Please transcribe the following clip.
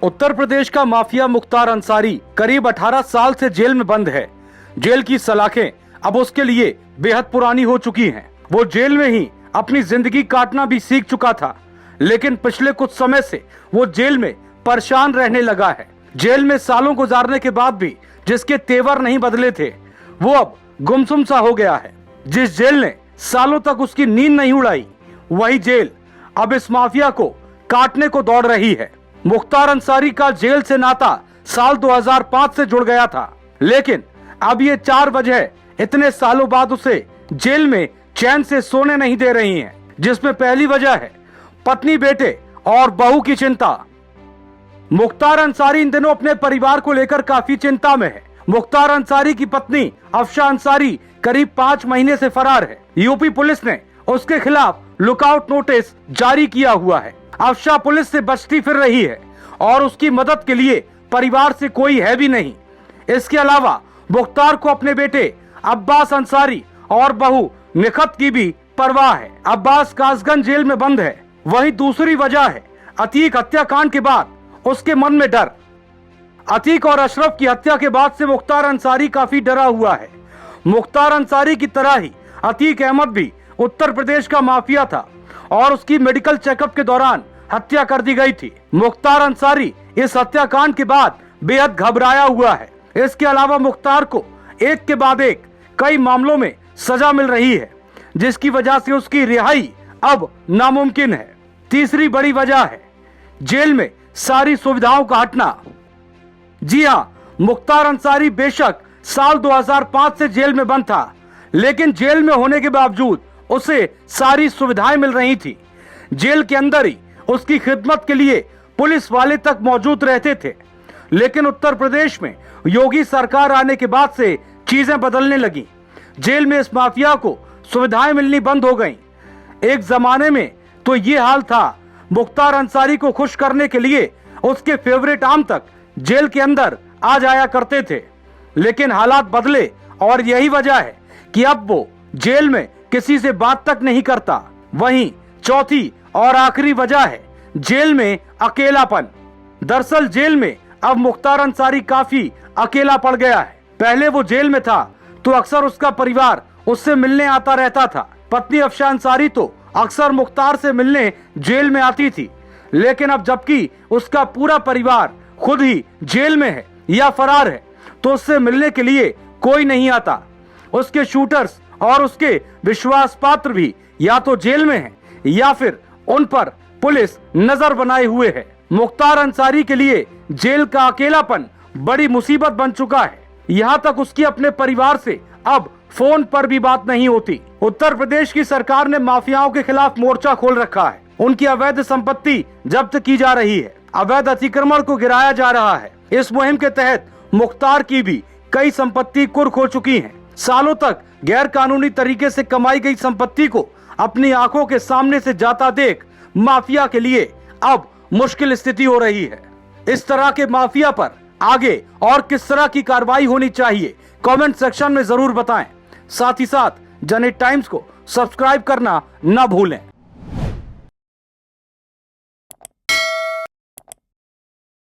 उत्तर प्रदेश का माफिया मुख्तार अंसारी करीब 18 साल से जेल में बंद है। जेल की सलाखें अब उसके लिए बेहद पुरानी हो चुकी हैं। वो जेल में ही अपनी जिंदगी काटना भी सीख चुका था, लेकिन पिछले कुछ समय से वो जेल में परेशान रहने लगा है। जेल में सालों गुजारने के बाद भी जिसके तेवर नहीं बदले थे, वो अब गुमसुम सा हो गया है। जिस जेल ने सालों तक उसकी नींद नहीं उड़ाई, वही जेल अब इस माफिया को काटने को दौड़ रही है। मुख्तार अंसारी का जेल से नाता साल 2005 से जुड़ गया था, लेकिन अब ये 4 वजह इतने सालों बाद उसे जेल में चैन से सोने नहीं दे रही हैं, जिसमें पहली वजह है पत्नी, बेटे और बहू की चिंता। मुख्तार अंसारी इन दिनों अपने परिवार को लेकर काफी चिंता में है। मुख्तार अंसारी की पत्नी अफशा अंसारी करीब 5 महीने से फरार है। यूपी पुलिस ने उसके खिलाफ लुकआउट नोटिस जारी किया हुआ है। अफशा पुलिस से बचती फिर रही है और उसकी मदद के लिए परिवार से कोई है भी नहीं। इसके अलावा मुख्तार को अपने बेटे अब्बास अंसारी और बहू निखत की भी परवाह है। अब्बास कासगंज जेल में बंद है। वही दूसरी वजह है अतीक हत्याकांड के बाद उसके मन में डर। अतीक और अशरफ की हत्या के बाद से मुख्तार अंसारी काफी डरा हुआ है। मुख्तार अंसारी की तरह ही अतीक अहमद भी उत्तर प्रदेश का माफिया था और उसकी मेडिकल चेकअप के दौरान हत्या कर दी गई थी। मुख्तार अंसारी इस हत्याकांड के बाद बेहद घबराया हुआ है। इसके अलावा मुख्तार को एक के बाद एक कई मामलों में सजा मिल रही है, जिसकी वजह से उसकी रिहाई अब नामुमकिन है। तीसरी बड़ी वजह है जेल में सारी सुविधाओं का हटना। जी हाँ, मुख्तार अंसारी बेशक साल 2005 से जेल में बंद था, लेकिन जेल में होने के बावजूद उसे सारी सुविधाएं मिल रही थी। जेल के अंदर ही उसकी खिदमत के लिए पुलिस वाले तक मौजूद रहते थे। लेकिन उत्तर प्रदेश में योगी सरकार आने के बाद से चीजें बदलने लगी। जेल में इस माफिया को सुविधाएं मिलनी बंद हो गईं। एक जमाने में तो ये हाल था, मुख्तार अंसारी को खुश करने के लिए उसके फेवरेट आम तक जेल के अंदर आ जाया करते थे। लेकिन हालात बदले और यही वजह है कि अब वो जेल में किसी से बात तक नहीं करता। वहीं चौथी और आखिरी वजह है जेल में अकेलापन। दरअसल जेल में अब मुख्तार अंसारी काफी अकेला पड़ गया है। पहले वो जेल में था तो अक्सर उसका परिवार उससे मिलने आता रहता था। पत्नी अफशा अंसारी तो अक्सर मुख्तार से मिलने जेल में आती थी, लेकिन अब जबकि उसका पूरा परिवार खुद ही जेल में है या फरार है, तो उससे मिलने के लिए कोई नहीं आता। उसके शूटर्स और उसके विश्वास पात्र भी या तो जेल में हैं या फिर उन पर पुलिस नजर बनाए हुए है। मुख्तार अंसारी के लिए जेल का अकेलापन बड़ी मुसीबत बन चुका है। यहाँ तक उसकी अपने परिवार से अब फोन पर भी बात नहीं होती। उत्तर प्रदेश की सरकार ने माफियाओं के खिलाफ मोर्चा खोल रखा है। उनकी अवैध संपत्ति जब्त की जा रही है, अवैध अतिक्रमण को गिराया जा रहा है। इस मुहिम के तहत मुख्तार की भी कई संपत्ति कुर्क हो चुकी है। सालों तक गैर कानूनी तरीके से कमाई गई संपत्ति को अपनी आंखों के सामने से जाता देख माफिया के लिए अब मुश्किल स्थिति हो रही है। इस तरह के माफिया पर आगे और किस तरह की कार्रवाई होनी चाहिए, कमेंट सेक्शन में जरूर बताएं। साथ ही साथ जनहित टाइम्स को सब्सक्राइब करना न भूलें।